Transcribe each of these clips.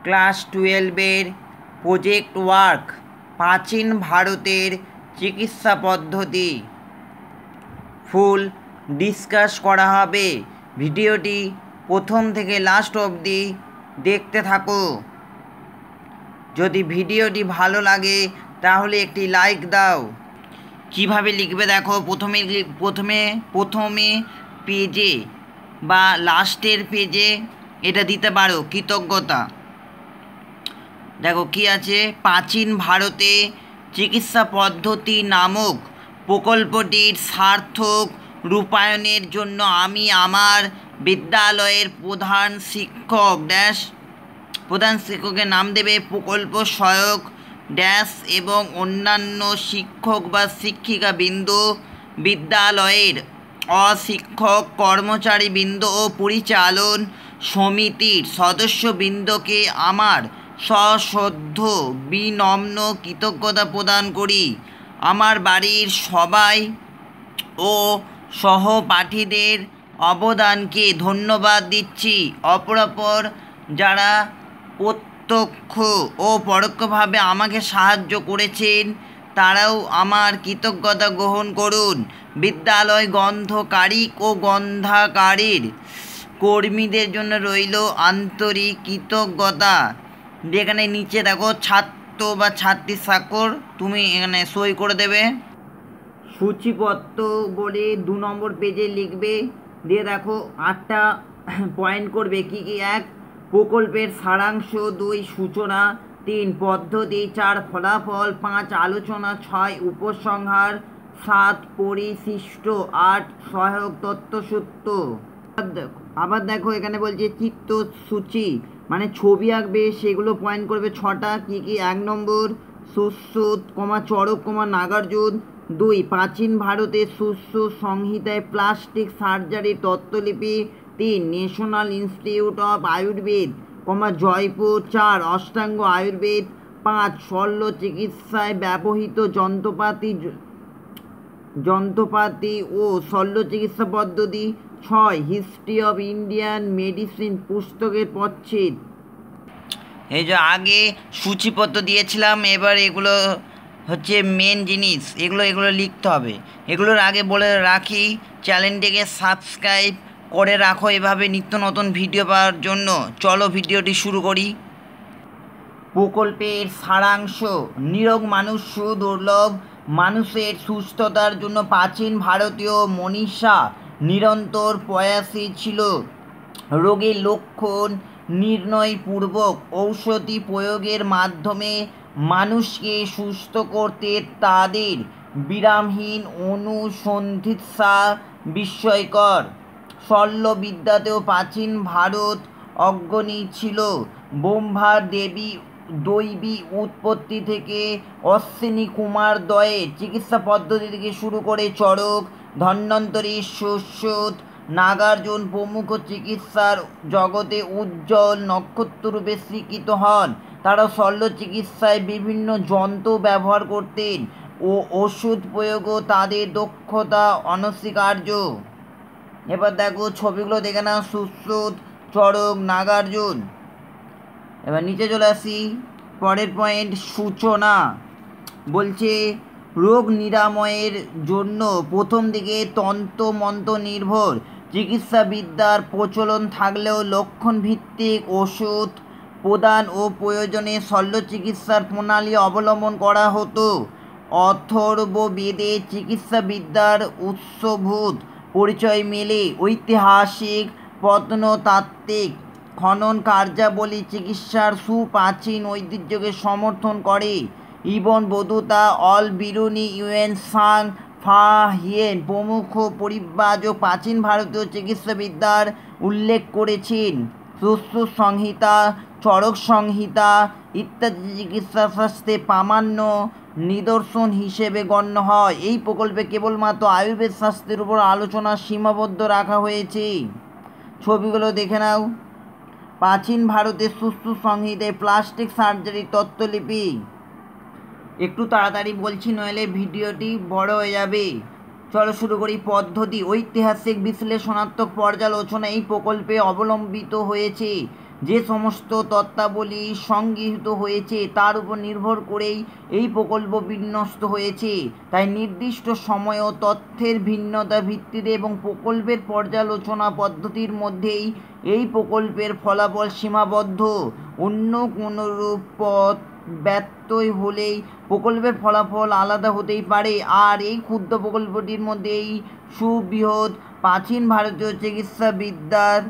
Class 12-এর project work প্রাচীন ভারতের চিকিৎসা পদ্ধতি ফুল ডিসকাস করা হবে। ভিডিওটি প্রথম থেকে লাস্ট অবধি দেখতে থাকো। যদি ভিডিওটি ভালো লাগে তাহলে একটি লাইক দাও। কিভাবে লিখবে দেখো, প্রথমে পেজে বা লাস্টের পেজে এটা দিতে পারো কৃতজ্ঞতা। দেখো কি আছে, প্রাচীন ভারতে চিকিৎসা পদ্ধতি নামক প্রকল্পটির সার্থক রূপায়ণের জন্য আমি আমার বিদ্যালয়ের প্রধান শিক্ষকের নাম দেবে, প্রকল্প সহায়ক এবং অন্যান্য শিক্ষক বা শিক্ষিকাবৃন্দ, বিদ্যালয়ের অশিক্ষক কর্মচারীবৃন্দ ও পরিচালন সমিতির সদস্যবৃন্দকে আমার সশ্রদ্ধ বিনম্র কৃতজ্ঞতা প্রদান করি। আমার বাড়ির সবাই ও সহপাঠীদের অবদানকে ধন্যবাদ দিচ্ছি। অপরাপর যারা প্রত্যক্ষ ও পরোক্ষভাবে আমাকে সাহায্য করেছেন তারাও আমার কৃতজ্ঞতা গ্রহণ করুন। বিদ্যালয় গ্রন্থকারিক ও গ্রন্থাগারের কর্মীদের জন্য রইল আন্তরিক কৃতজ্ঞতা। যেখানে নিচে দেখো ছাত্র বা ছাত্রীর স্বাক্ষর, তুমি এখানে সই করে দেবে। সূচিপত্র বলে 2 নম্বর পেজে লিখবে, দিয়ে দেখো 8টা পয়েন্ট করবে। কি কি? 1 প্রকল্পের সারাংশ, 2 সূচনা, 3 পদ্ধতি, 4 ফলাফল, 5 আলোচনা, 6 উপসংহার, 7 পরিশিষ্ট, 8 সহায়ক তথ্যসূত্র। আবার দেখো এখানে বলছে চিত্রসূচি, মানে ছবি আঁকবে, সেগুলো পয়েন্ট করবে 6টা। কি কি? 1 নম্বর সুশ্রুত, চরক, নাগার্জুন। 2 প্রাচীন ভারতের সুশ্রুত সংহিতায় প্লাস্টিক সার্জারি তত্ত্বলিপি। 3 national institute of Ayurveda, Jaipur. 4 Ashtanga Ayurveda. 5 শল্য চিকিৎসায় ব্যবহৃত যন্ত্রপাতি ও শল্য চিকিৎসা পদ্ধতি। 6 হিস্ট্রি অফ ইন্ডিয়ান মেডিসিন পুস্তকের পরিচ্ছেদ। এই যে আগে সূচিপত্র দিয়েছিলাম, এবার এগুলো হচ্ছে মেন জিনিস, এগুলো লিখতে হবে। এগুলোর আগে বলে রাখি, চ্যানেলটিকে সাবস্ক্রাইব করে রাখো এভাবে নিত্য নতুন ভিডিও পাওয়ার জন্য। চলো ভিডিওটি শুরু করি। প্রকল্পের সারাংশ, নিরোগ মানুষ দুর্লভ। মানুষের সুস্থতার জন্য প্রাচীন ভারতীয় মনীষা নিরন্তর প্রয়াসী ছিল। রোগের লক্ষণ নির্ণয়পূর্বক ঔষধি প্রয়োগের মাধ্যমে মানুষকে সুস্থ করতে তাদের বিরামহীন অনুসন্ধিৎসা বিস্ময়কর। শল্যবিদ্যাতেও প্রাচীন ভারত অগ্রণী ছিল। ব্রহ্মার দৈবী উৎপত্তি থেকে অশ্বিনী কুমার দ্বয়ের চিকিৎসা পদ্ধতি থেকে শুরু করে চরক, ধন্বন্তরী, সুশ্রুত, নাগার্জুন প্রমুখ চিকিৎসার জগতে উজ্জ্বল নক্ষত্ররূপে স্বীকৃত হন। তারা শল্য চিকিৎসায় বিভিন্ন যন্ত্র ব্যবহার করতেন ও ওষুধ প্রয়োগও তাদের দক্ষতা অনস্বীকার্য। এবার দেখো ছবিগুলো দেখে নাও, সুশ্রুত, চরক, নাগার্জুন। এবার নিচে চলে আসি, পরের পয়েন্ট সূচনা। বলছে রোগ নিরাময়ের জন্য প্রথম দিকে তন্ত্রমন্ত্র নির্ভর চিকিৎসাবিদ্যার প্রচলন থাকলেও লক্ষণভিত্তিক ওষুধ প্রদান ও প্রয়োজনে শল্য চিকিৎসার প্রণালী অবলম্বন করা হতো। অথর্ববেদে চিকিৎসাবিদ্যার উৎসভূত পরিচয় মেলে। ঐতিহাসিক প্রত্নতাত্ত্বিক খনন কার্যাবলী চিকিৎসার সুপ্রাচীন ঐতিহ্যকে সমর্থন করে। Ibn Battuta, Al Biruni, Hiuen Tsang, Fa Hien প্রমুখ পরিব্রাজক প্রাচীন ভারতীয় চিকিৎসাবিদ্যার উল্লেখ করেছেন। সুশ্রুত সংহিতা, চরক সংহিতা ইত্যাদি চিকিৎসাশাস্ত্রে প্রামাণ্য নিদর্শন হিসেবে গণ্য হয়। এই প্রকল্পে কেবলমাত্র আয়ুর্বেদ শাস্ত্রের উপর আলোচনা সীমাবদ্ধ রাখা হয়েছে। ছবিগুলো দেখে নাও। প্রাচীন ভারতের সুশ্রুত সংহিতায় প্লাস্টিক সার্জারি তত্ত্বলিপি। একটু তাড়াতাড়ি বলছি, নইলে ভিডিওটি বড় হয়ে যাবে। চলো শুরু করি। পদ্ধতি, ঐতিহাসিক বিশ্লেষণাত্মক পর্যালোচনা এই প্রকল্পে অবলম্বিত হয়েছে। যে সমস্ত তত্ত্বাবলী সংগৃহীত হয়েছে তার উপর নির্ভর করেই এই প্রকল্প বিন্যস্ত হয়েছে। তাই নির্দিষ্ট সময় ও তথ্যের ভিন্নতার ভিত্তিতে এবং প্রকল্পের পর্যালোচনা পদ্ধতির মধ্যেই এই প্রকল্পের ফলাফল সীমাবদ্ধ। অন্য কোনোরূপ পথ ব্যত্যয় হলেই প্রকল্পের ফলাফল আলাদা হতেই পারে। আর এই ক্ষুদ্র প্রকল্পটির মধ্যে এই সুবৃহৎ প্রাচীন ভারতীয় চিকিৎসাবিদ্যার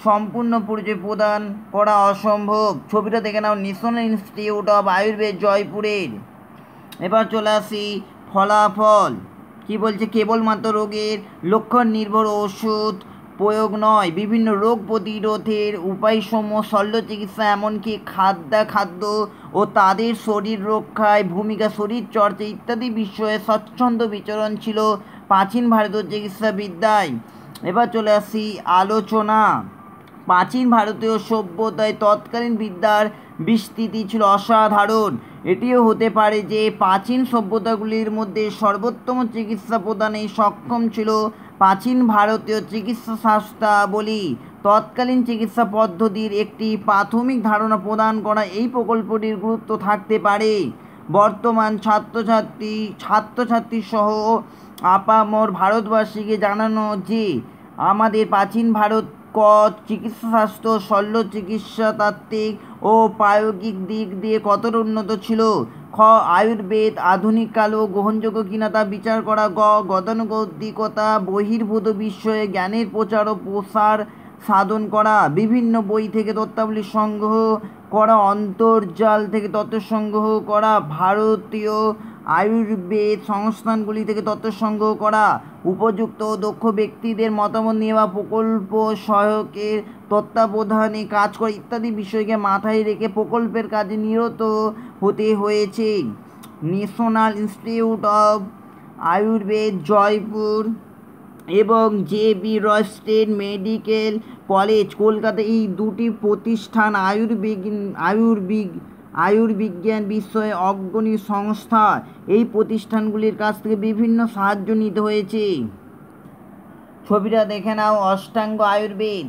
সম্পূর্ণ পরিচয় প্রদান করা অসম্ভব। ছবিটা দেখে নাও, ন্যাশনাল ইনস্টিটিউট অফ আয়ুর্বেদ, জয়পুরের। এবার চলে আসি ফলাফল। কি বলছে? কেবলমাত্র রোগের লক্ষণ নির্ভর ওষুধ প্রয়োগ নয়, বিভিন্ন রোগ প্রতিরোধের উপায়সমূহ, শল্য চিকিৎসা, এমনকি খাদ্য ও তাদের শরীর রক্ষায় ভূমিকা, শরীর চর্চা ইত্যাদি বিষয়ে স্বচ্ছন্দ বিচরণ ছিল প্রাচীন ভারতীয় চিকিৎসাবিদ্যায়। এবার চলে আসি আলোচনা। প্রাচীন ভারতীয় সভ্যতায় তৎকালীন বিদ্যার বিস্তৃতি ছিল অসাধারণ। এটিও হতে পারে যে প্রাচীন সভ্যতাগুলির মধ্যে সর্বোত্তম চিকিৎসা প্রদানে সক্ষম ছিল প্রাচীন ভারতীয় চিকিৎসা শাস্ত্রাবলী। তৎকালীন চিকিৎসা পদ্ধতির একটি প্রাথমিক ধারণা প্রদান করা এই প্রকল্পটির গুরুত্ব থাকতে পারে। বর্তমান ছাত্রছাত্রী সহ আপামর ভারতবাসীকে জানানো যে আমাদের প্রাচীন ভারত চিকিৎসাশাস্ত্র, শল্য চিকিৎসা, তাত্ত্বিক ও প্রায়োগিক দিক দিয়ে কতটা উন্নত ছিল। আয়ুর্বেদ আধুনিক কাল ও গ্রহণযোগ্য কিনা তা বিচার করা। গতানুগতিকতা বহির্ভূত বিষয়ে জ্ঞানের প্রচার ও প্রসার সাধন করা। বিভিন্ন বই থেকে তথ্যাবলী সংগ্রহ করা, অন্তর্জাল থেকে তথ্য সংগ্রহ করা, ভারতীয় আয়ুর্বেদ সংস্থানগুলি থেকে তথ্য সংগ্রহ করা, উপযুক্ত ও দক্ষ ব্যক্তিদের মতামত নেওয়া, প্রকল্প সহায়কের তত্ত্বাবধানে কাজ করা ইত্যাদি বিষয়কে মাথায় রেখে প্রকল্পের কাজে নিরত হতে হয়েছে। National institute of Ayurveda, Jaipur এবং জে.বি. রয় স্টেট মেডিকেল কলেজ, কলকাতা, এই দুটি প্রতিষ্ঠান আয়ুর্বিজ্ঞান বিষয়ে অগ্রণী সংস্থা। এই প্রতিষ্ঠানগুলির কাছ থেকে বিভিন্ন সাহায্য নিতে হয়েছে। ছবিটা দেখে নাও, অষ্টাঙ্গ আয়ুর্বেদ।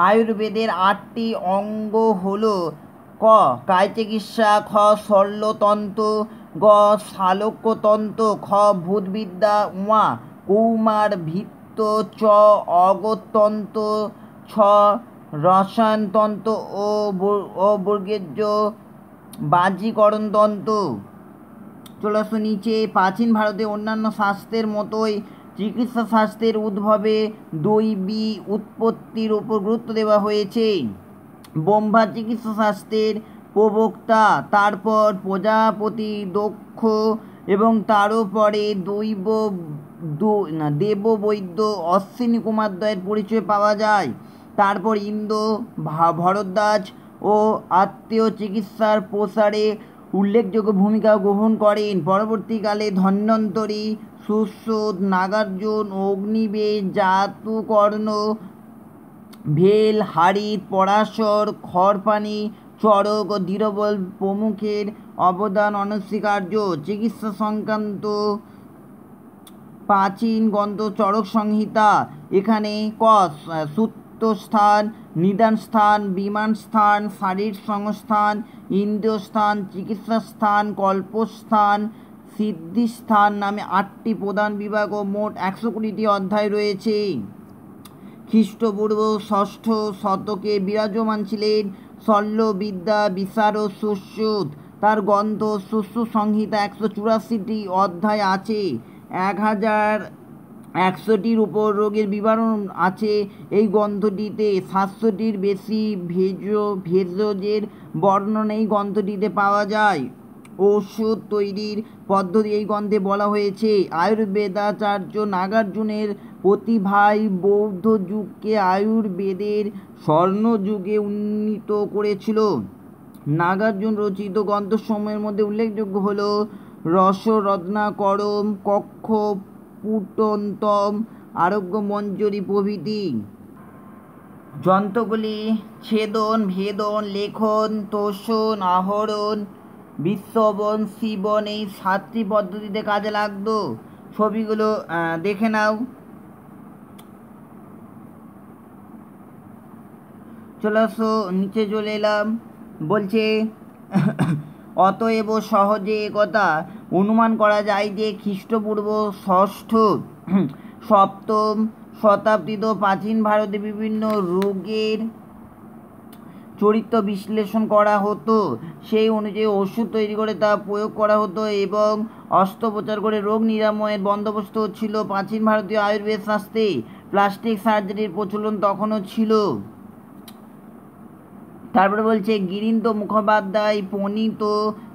আয়ুর্বেদের 8টি অঙ্গ হল: ক কায় চিকিৎসা, খ শল্যতন্ত্র, গ শালক্যতন্ত্র, খ ভূতবিদ্যা, ঙ কৌমার ভিত্ত, চ অগতন্ত্র, ছ রসায়নতন্ত্র ও বর্গীয় বাহ্যীকরণতন্ত্র। চলে আসো নিচে। প্রাচীন ভারতে অন্যান্য শাস্ত্রের মতোই চিকিৎসা শাস্ত্রের উদ্ভবে দৈবী উৎপত্তির উপর গুরুত্ব দেওয়া হয়েছে। ব্রহ্মা চিকিৎসা শাস্ত্রের প্রবক্তা, তারপর প্রজাপতি, দক্ষ এবং তারও পরে দেববৈদ্য অশ্বিনী কুমারদ্বয়ের পরিচয় পাওয়া যায়। তারপর ইন্দ্র, ভরদ্বাজ ও আত্মীয় চিকিৎসার প্রসারে উল্লেখযোগ্য ভূমিকা গ্রহণ করেন। পরবর্তীকালে ধন্বন্তরী, সুশ্রুত, নাগার্জুন, অগ্নিবেশ, জাতুকর্ণ, ভেল, হারিত, পরাশর, খড়পানি, চরক ও ধীরবল প্রমুখের অবদান অনস্বীকার্য। চিকিৎসা সংক্রান্ত প্রাচীন গ্রন্থ চরক সংহিতা। এখানে সূত্রস্থান, নিদানস্থান, বিমানস্থান, শারীর সংস্থান, ইন্দ্রিয়স্থান, চিকিৎসাস্থান, কল্পস্থান, সিদ্ধিস্থান নামে 8টি প্রধান বিভাগ ও মোট 120টি অধ্যায় রয়েছে। খ্রিস্টপূর্ব 6ষ্ঠ শতকে বিরাজমান ছিলেন শল্যবিদ্যা বিশারদ সুশ্রুত। তার গ্রন্থ সুশ্রুত সংহিতা 184টি অধ্যায় আছে। 1100টির উপর রোগের বিবরণ আছে। এই গ্রন্থটিতে 700টির বেশি ভেষজের বর্ণনা এই গ্রন্থটিতে পাওয়া যায়। ওষুধ তৈরির পদ্ধতি এই গ্রন্থে বলা হয়েছে। আয়ুর্বেদাচার্য নাগার্জুনের প্রতিভায় বৌদ্ধ যুগকে আয়ুর্বেদের স্বর্ণযুগে উন্নীত করেছিল। নাগার্জুন রচিত গ্রন্থসমূহের মধ্যে উল্লেখযোগ্য হল রসরত্নাকরম, কক্ষপুটন্তম, আরোগ্যমঞ্জরি প্রভৃতি। যন্ত্রগুলি ছেদন, ভেদন, লেখন, তোষণ, আহরণ, বিশ্ববন, শিবন এই 7টি পদ্ধতিতে কাজে লাগতো। ছবিগুলো দেখে নাও। চলে আসো, নিচে চলে এলাম। বলছে অতএব সহজে একথা অনুমান করা যায় যে খ্রিস্টপূর্ব ষষ্ঠ সপ্তম শতাব্দীতে প্রাচীন ভারতে বিভিন্ন রোগের চরিত্র বিশ্লেষণ করা হতো, সেই অনুযায়ী ওষুধ তৈরি করে তা প্রয়োগ করা হতো এবং অস্ত্রোপচার করে রোগ নিরাময়ের বন্দোবস্ত ছিল। প্রাচীন ভারতীয় আয়ুর্বেদ শাস্ত্রে প্লাস্টিক সার্জারির প্রচলন তখনও ছিল। তারপরে বলছে গিরীন্দ্র মুখোপাধ্যায় প্রণীত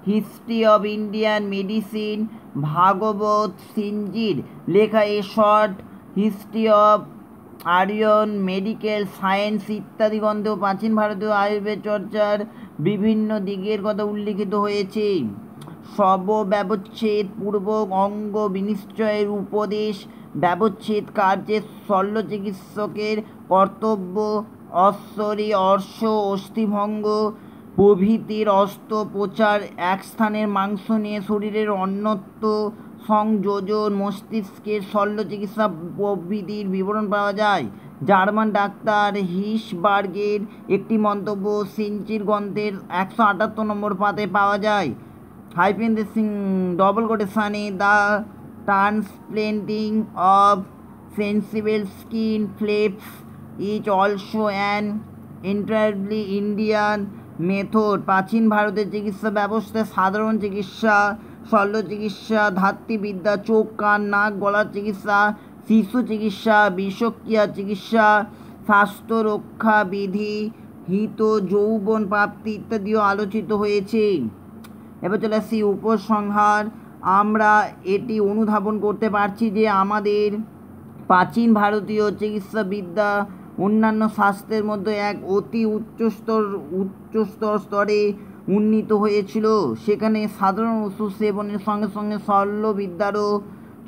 history of Indian medicine, Bhagwat সিংজির লেখা a short history of Aryan medical science ইত্যাদি গ্রন্থেও প্রাচীন ভারতীয় আয়ুর্বেদ চর্চার বিভিন্ন দিকের কথা উল্লিখিত হয়েছে। ব্যবচ্ছেদ পূর্বক অঙ্গ বিনিশ্চয়ের উপদেশ, ব্যবচ্ছেদ কার্যে শল্য চিকিৎসকের কর্তব্য, অর্শ অস্থিভঙ্গ প্রভৃতির অস্ত্রোপচার, এক স্থানের মাংস নিয়ে শরীরের অন্যত্র সংযোজন, মস্তিষ্কের শল্য চিকিৎসা প্রভৃতির বিবরণ পাওয়া যায়। জার্মান ডাক্তার হিসবার্গের একটি মন্তব্য সিঞ্চির গ্রন্থের 178 নম্বর পাতায় পাওয়া যায়। ডবল কোটেশনে the transplanting of sensible skin flaps is also an entirely Indian method. প্রাচীন ভারতের চিকিৎসা ব্যবস্থায় সাধারণ চিকিৎসা, শল্য চিকিৎসা, ধাত্রীবিদ্যা, চোখ কান নাক গলার চিকিৎসা, শিশু চিকিৎসা, বিষক্রিয়া চিকিৎসা, স্বাস্থ্য রক্ষা বিধি, হিত যৌবন প্রাপ্তি ইত্যাদিও আলোচিত হয়েছে। এবার চলে আসি উপসংহার। আমরা এটি অনুধাবন করতে পারছি যে আমাদের প্রাচীন ভারতীয় চিকিৎসাবিদ্যা অন্যান্য শাস্ত্রের মধ্যে এক অতি উচ্চস্তর স্তরে উন্নীত হয়েছিল। সেখানে সাধারণ ওষুধ সেবনের সঙ্গে সঙ্গে শল্যবিদ্যারও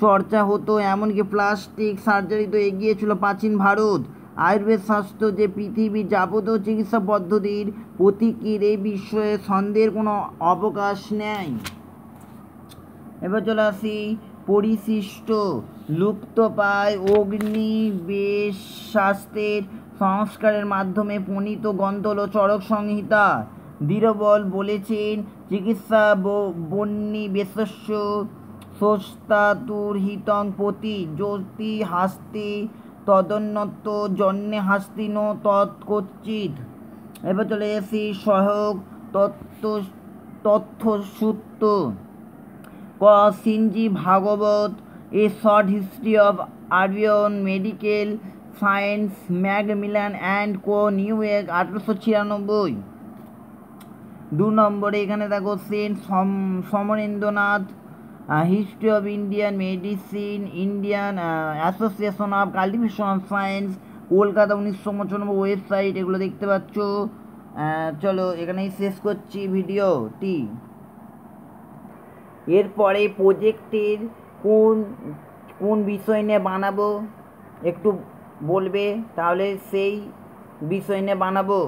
চর্চা হতো, এমনকি প্লাস্টিক সার্জারিতেও এগিয়েছিল প্রাচীন ভারত। আয়ুর্বেদ শাস্ত্র যে পৃথিবীর যাবতীয় চিকিৎসা পদ্ধতির প্রতীকীর, এই বিষয়ে সন্দেহের কোনো অবকাশ নেই। এবার চলে আসি পরিশিষ্ট লুপ্তপ্রায় অগ্নিবেশ শাস্ত্রের সংস্কারের মাধ্যমে প্রণীত গ্রন্থ হল চরক সংহিতা। বীরবল বলেছেন চিকিৎসা বন্নিবেশস্য স্বস্তাতুরহিতং প্রতি জ্যোতি হাস্তি তদন্যত জন্যে হাস্তি ন তৎকচিৎ। এবার চলে আসি সহায়ক তথ্যসূত্র। সিঞ্জি Bhagvat a short history of Aryan medical science, Macmillan and Co, New York 1896। 2 নম্বরে এখানে দেখো সেন্ট Samarendranath history of Indian medicine, Indian association of cultivation of science, Kolkata 1995 website, এগুলো দেখতে পাচ্ছ। চলো এখানেই শেষ করছি ভিডিওটি। এরপরে প্রজেক্টের কোন বিষয় নিয়ে বানাবো একটু বলবে, তাহলে সেই বিষয় নিয়ে বানাবো।